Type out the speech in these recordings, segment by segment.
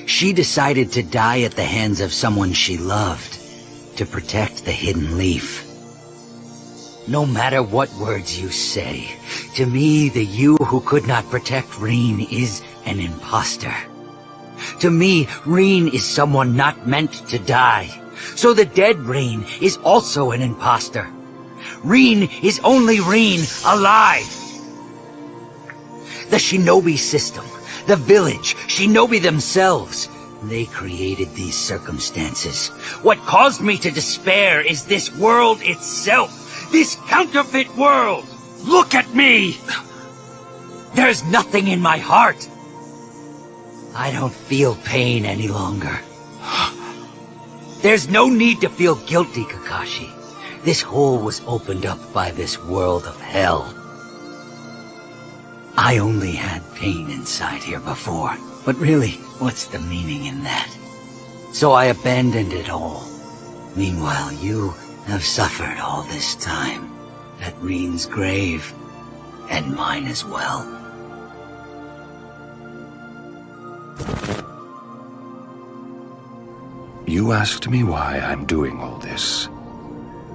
She decided to die at the hands of someone she loved, to protect the hidden leaf. No matter what words you say, to me, the you who could not protect Rin is an imposter. To me, Rin is someone not meant to die. So the dead Rin is also an imposter. Rin is only Rin alive. The shinobi system, the village, shinobi themselves, they created these circumstances. What caused me to despair is this world itself. This counterfeit world! Look at me! There's nothing in my heart. I don't feel pain any longer. There's no need to feel guilty, Kakashi. This hole was opened up by this world of hell. I only had pain inside here before, but really, what's the meaning in that? So I abandoned it all. Meanwhile, you have suffered all this time at Rin's grave, and mine as well. You asked me why I'm doing all this.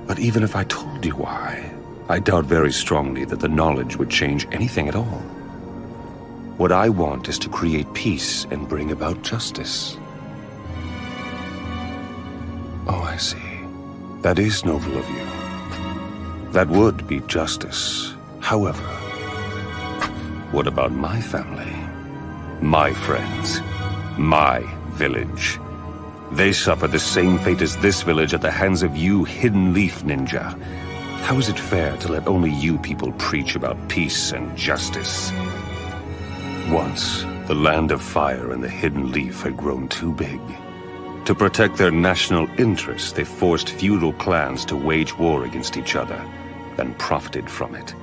But even if I told you why, I doubt very strongly that the knowledge would change anything at all. What I want is to create peace and bring about justice. Oh, I see. That is noble of you. That would be justice. However, what about my family? My friends? My village? They suffer the same fate as this village at the hands of you Hidden Leaf Ninja. How is it fair to let only you people preach about peace and justice? Once, the Land of Fire and the Hidden Leaf had grown too big. To protect their national interests, they forced feudal clans to wage war against each other, and profited from it.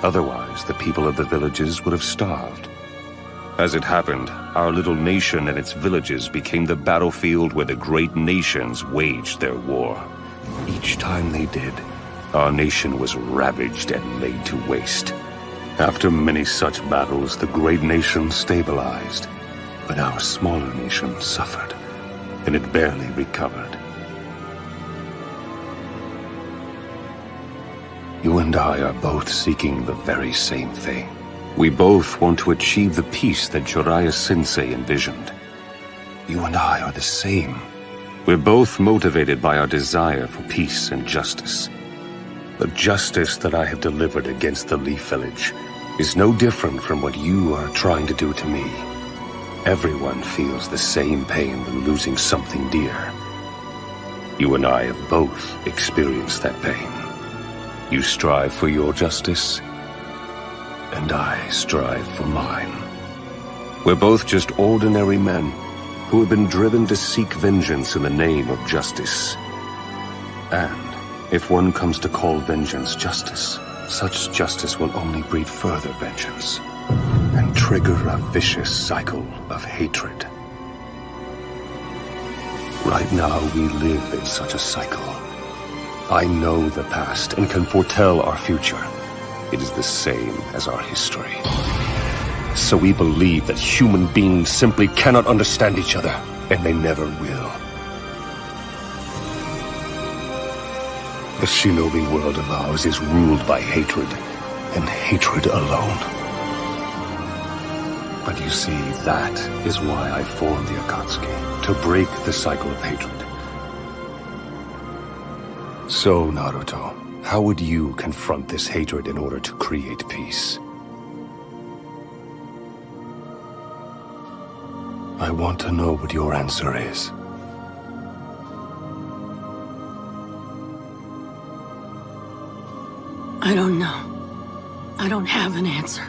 Otherwise, the people of the villages would have starved. As it happened, our little nation and its villages became the battlefield where the great nations waged their war. Each time they did, our nation was ravaged and laid to waste. After many such battles, the great nation stabilized, but our smaller nation suffered, and it barely recovered. You and I are both seeking the very same thing. We both want to achieve the peace that Jiraiya-sensei envisioned. You and I are the same. We're both motivated by our desire for peace and justice. The justice that I have delivered against the Leaf Village is no different from what you are trying to do to me. Everyone feels the same pain when losing something dear. You and I have both experienced that pain. You strive for your justice, and I strive for mine. We're both just ordinary men who have been driven to seek vengeance in the name of justice. And if one comes to call vengeance justice, such justice will only breed further vengeance and trigger a vicious cycle of hatred. Right now, we live in such a cycle. I know the past and can foretell our future. It is the same as our history. So we believe that human beings simply cannot understand each other, and they never will. The shinobi world of ours is ruled by hatred, and hatred alone. But you see, that is why I formed the Akatsuki, to break the cycle of hatred. So, Naruto, how would you confront this hatred in order to create peace? I want to know what your answer is. I don't know. I don't have an answer.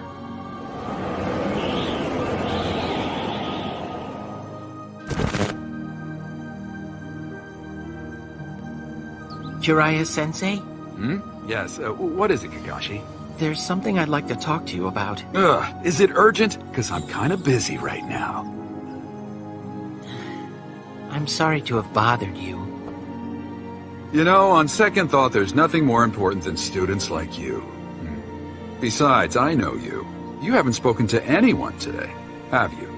Jiraiya-sensei? Yes, what is it, Kakashi? There's something I'd like to talk to you about. Is it urgent? Because I'm kind of busy right now. I'm sorry to have bothered you. You know, on second thought, there's nothing more important than students like you. Besides, I know you. You haven't spoken to anyone today, have you?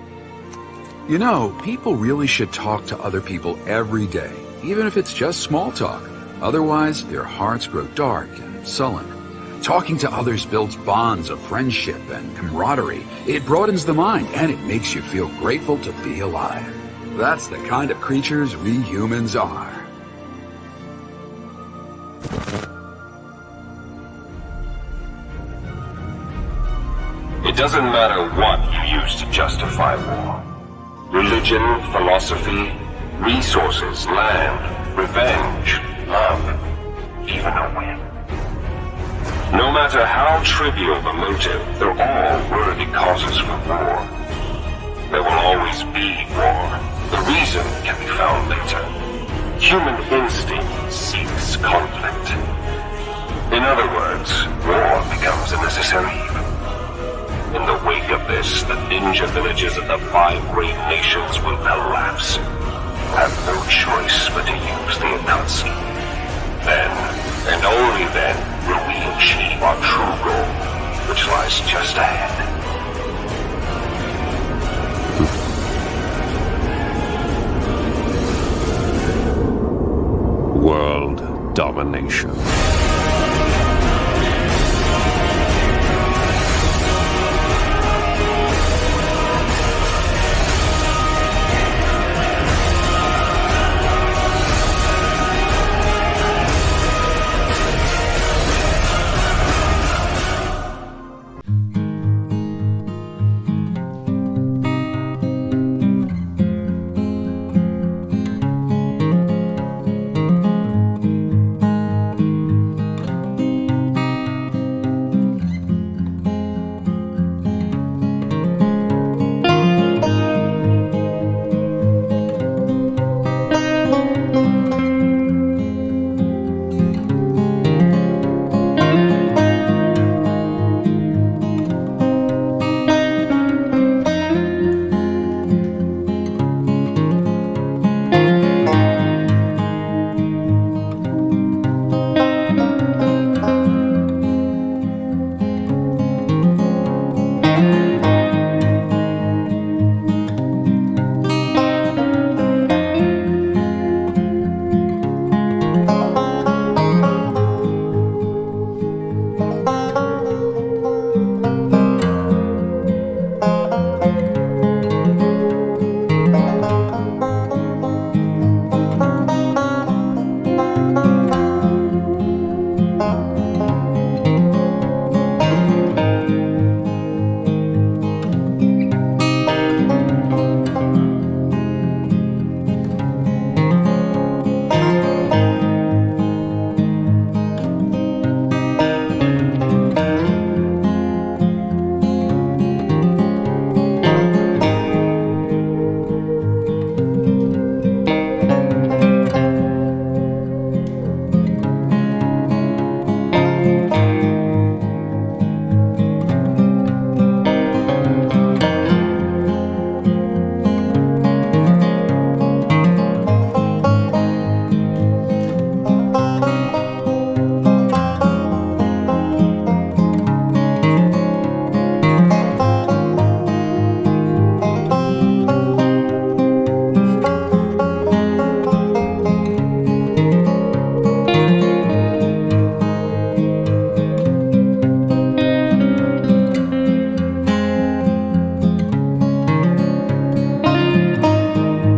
You know, people really should talk to other people every day, even if it's just small talk. Otherwise, their hearts grow dark and sullen. Talking to others builds bonds of friendship and camaraderie. It broadens the mind, and it makes you feel grateful to be alive. That's the kind of creatures we humans are. It doesn't matter what you use to justify war. Religion, philosophy, resources, land, revenge, love, even a win. No matter how trivial the motive, they're all worthy causes for war. There will always be war. The reason can be found later. Human instinct seeks conflict. In other words, war becomes a necessary evil. In the wake of this, the ninja villages of the 5 great nations will collapse. Have no choice but to use the Akatsuki. Then, and only then, will we achieve our true goal, which lies just ahead. World domination.